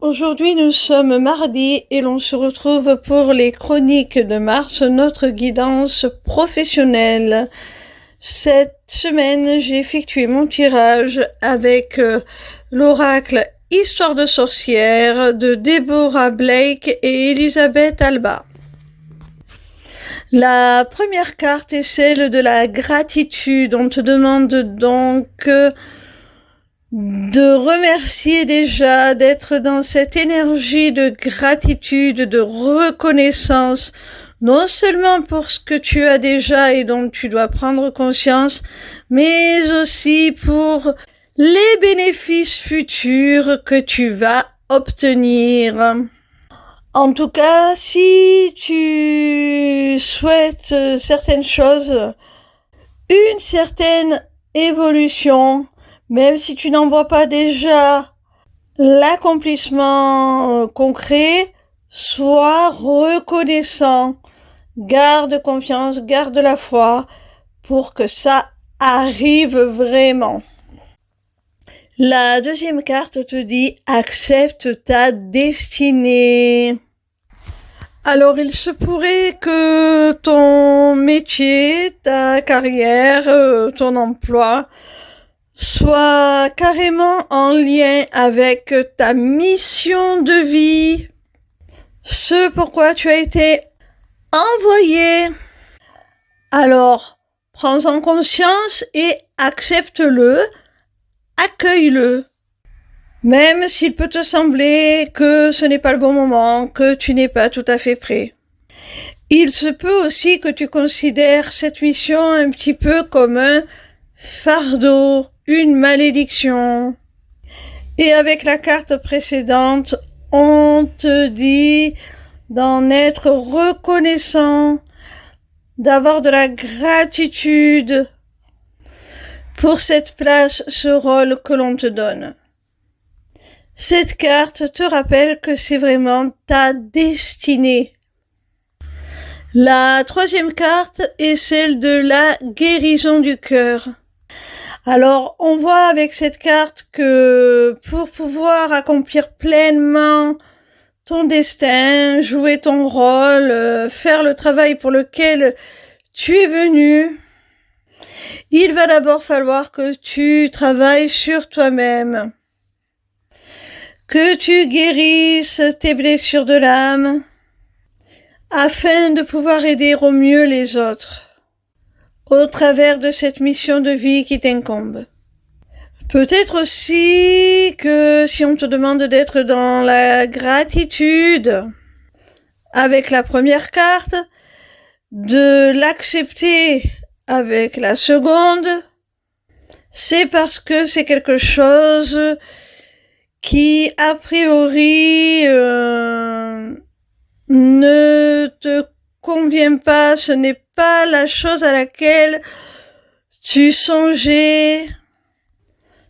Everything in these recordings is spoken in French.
Aujourd'hui nous sommes mardi et l'on se retrouve pour les chroniques de mars, notre guidance professionnelle. Cette semaine, j'ai effectué mon tirage avec l'oracle Histoire de sorcière de Deborah Blake et Elisabeth Alba. La première carte est celle de la gratitude. On te demande donc de remercier déjà, d'être dans cette énergie de gratitude, de reconnaissance, non seulement pour ce que tu as déjà et dont tu dois prendre conscience, mais aussi pour les bénéfices futurs que tu vas obtenir. En tout cas, si tu souhaites certaines choses, une certaine évolution, même si tu n'en vois pas déjà l'accomplissement concret, sois reconnaissant, garde confiance, garde la foi pour que ça arrive vraiment. La deuxième carte te dit « Accepte ta destinée ». Alors, il se pourrait que ton métier, ta carrière, ton emploi soit carrément en lien avec ta mission de vie, ce pourquoi tu as été envoyé. Alors, prends-en conscience et accepte-le, accueille-le. Même s'il peut te sembler que ce n'est pas le bon moment, que tu n'es pas tout à fait prêt. Il se peut aussi que tu considères cette mission un petit peu comme un fardeau, une malédiction. Et avec la carte précédente, on te dit d'en être reconnaissant, d'avoir de la gratitude pour cette place, ce rôle que l'on te donne. Cette carte te rappelle que c'est vraiment ta destinée. La troisième carte est celle de la guérison du cœur. Alors, on voit avec cette carte que pour pouvoir accomplir pleinement ton destin, jouer ton rôle, faire le travail pour lequel tu es venu, il va d'abord falloir que tu travailles sur toi-même, que tu guérisses tes blessures de l'âme, afin de pouvoir aider au mieux les autres, au travers de cette mission de vie qui t'incombe. Peut-être aussi que si on te demande d'être dans la gratitude, avec la première carte, de l'accepter avec la seconde, c'est parce que c'est quelque chose qui, a priori, ne te convient pas, ce n'est pas la chose à laquelle tu songeais,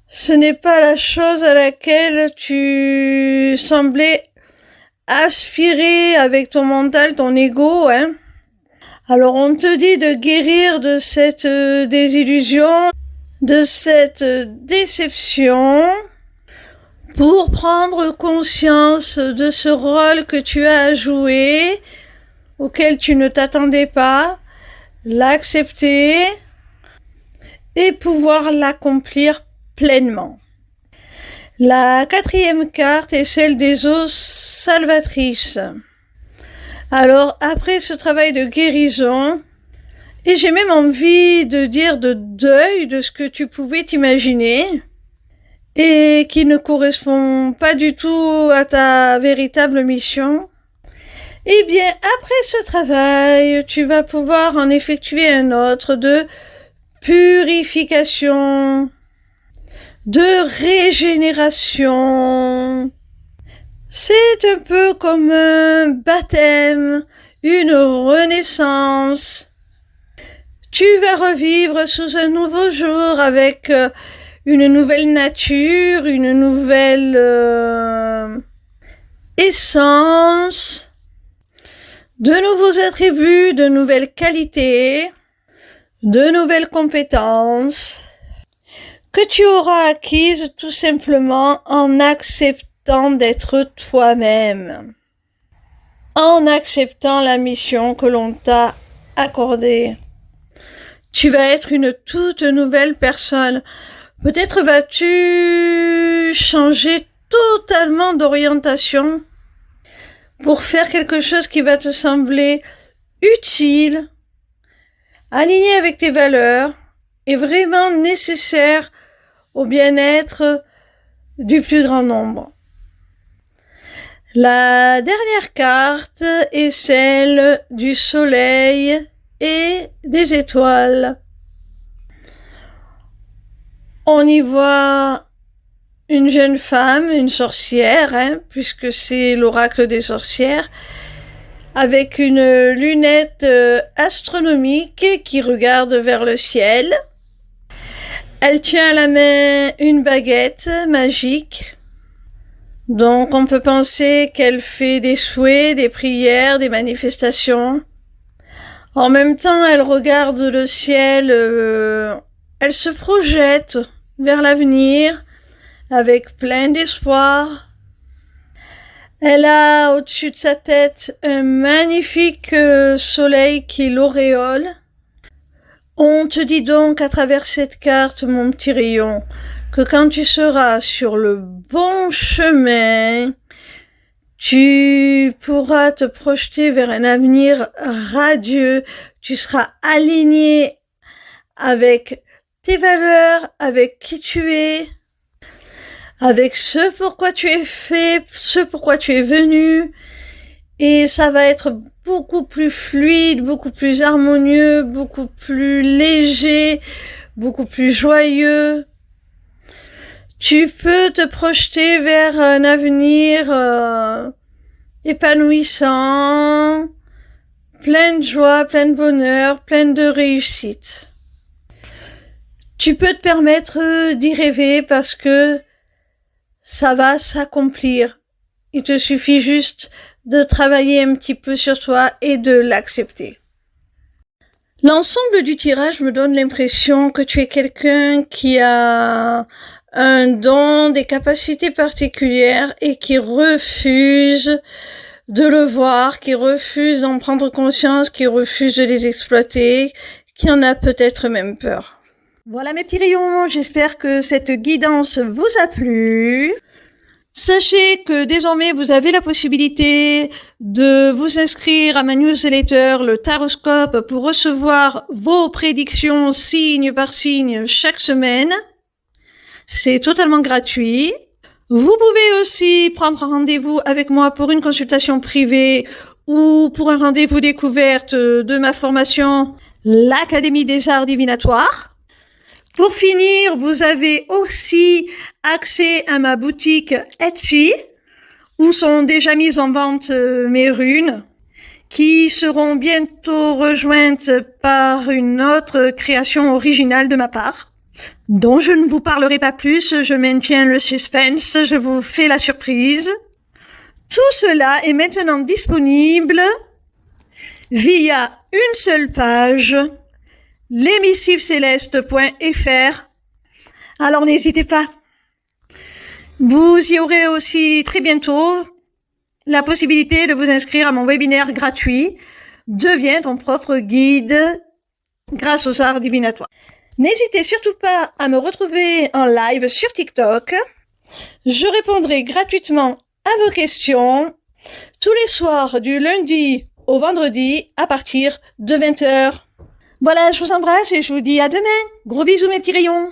ce n'est pas la chose à laquelle tu semblais aspirer avec ton mental, ton ego, hein. Alors on te dit de guérir de cette désillusion, de cette déception, pour prendre conscience de ce rôle que tu as à jouer, auquel tu ne t'attendais pas, l'accepter et pouvoir l'accomplir pleinement. La quatrième carte est celle des eaux salvatrices. Alors, après ce travail de guérison, et j'ai même envie de dire de deuil de ce que tu pouvais t'imaginer, et qui ne correspond pas du tout à ta véritable mission, eh bien, après ce travail, tu vas pouvoir en effectuer un autre de purification, de régénération. C'est un peu comme un baptême, une renaissance. Tu vas revivre sous un nouveau jour avec une nouvelle nature, une nouvelle essence, de nouveaux attributs, de nouvelles qualités, de nouvelles compétences que tu auras acquises tout simplement en acceptant acceptant d'être toi-même, en acceptant la mission que l'on t'a accordée. Tu vas être une toute nouvelle personne. Peut-être vas-tu changer totalement d'orientation pour faire quelque chose qui va te sembler utile, aligné avec tes valeurs et vraiment nécessaire au bien-être du plus grand nombre. La dernière carte est celle du soleil et des étoiles. On y voit une jeune femme, une sorcière, puisque c'est l'oracle des sorcières, avec une lunette astronomique qui regarde vers le ciel. Elle tient à la main une baguette magique. Donc on peut penser qu'elle fait des souhaits, des prières, des manifestations. En même temps, elle regarde le ciel, elle se projette vers l'avenir avec plein d'espoir. Elle a au-dessus de sa tête un magnifique soleil qui l'auréole. On te dit donc à travers cette carte, mon petit rayon, que quand tu seras sur le bon chemin, tu pourras te projeter vers un avenir radieux. Tu seras aligné avec tes valeurs, avec qui tu es, avec ce pourquoi tu es fait, ce pourquoi tu es venu. Et ça va être beaucoup plus fluide, beaucoup plus harmonieux, beaucoup plus léger, beaucoup plus joyeux. Tu peux te projeter vers un avenir épanouissant, plein de joie, plein de bonheur, plein de réussite. Tu peux te permettre d'y rêver parce que ça va s'accomplir. Il te suffit juste de travailler un petit peu sur toi et de l'accepter. L'ensemble du tirage me donne l'impression que tu es quelqu'un qui a un don, des capacités particulières et qui refuse de le voir, qui refuse d'en prendre conscience, qui refuse de les exploiter, qui en a peut-être même peur. Voilà mes petits rayons, j'espère que cette guidance vous a plu. Sachez que désormais vous avez la possibilité de vous inscrire à ma newsletter, le Taroscope, pour recevoir vos prédictions signe par signe chaque semaine. C'est totalement gratuit. Vous pouvez aussi prendre un rendez-vous avec moi pour une consultation privée ou pour un rendez-vous découverte de ma formation, l'Académie des Arts Divinatoires. Pour finir, vous avez aussi accès à ma boutique Etsy, où sont déjà mises en vente mes runes, qui seront bientôt rejointes par une autre création originale de ma part, dont je ne vous parlerai pas plus, je maintiens le suspense, je vous fais la surprise. Tout cela est maintenant disponible via une seule page, l'émissivecéleste.fr. Alors n'hésitez pas. Vous y aurez aussi très bientôt la possibilité de vous inscrire à mon webinaire gratuit « Deviens ton propre guide grâce aux arts divinatoires ». N'hésitez surtout pas à me retrouver en live sur TikTok. Je répondrai gratuitement à vos questions tous les soirs du lundi au vendredi à partir de 20h. Voilà, je vous embrasse et je vous dis à demain. Gros bisous mes petits rayons.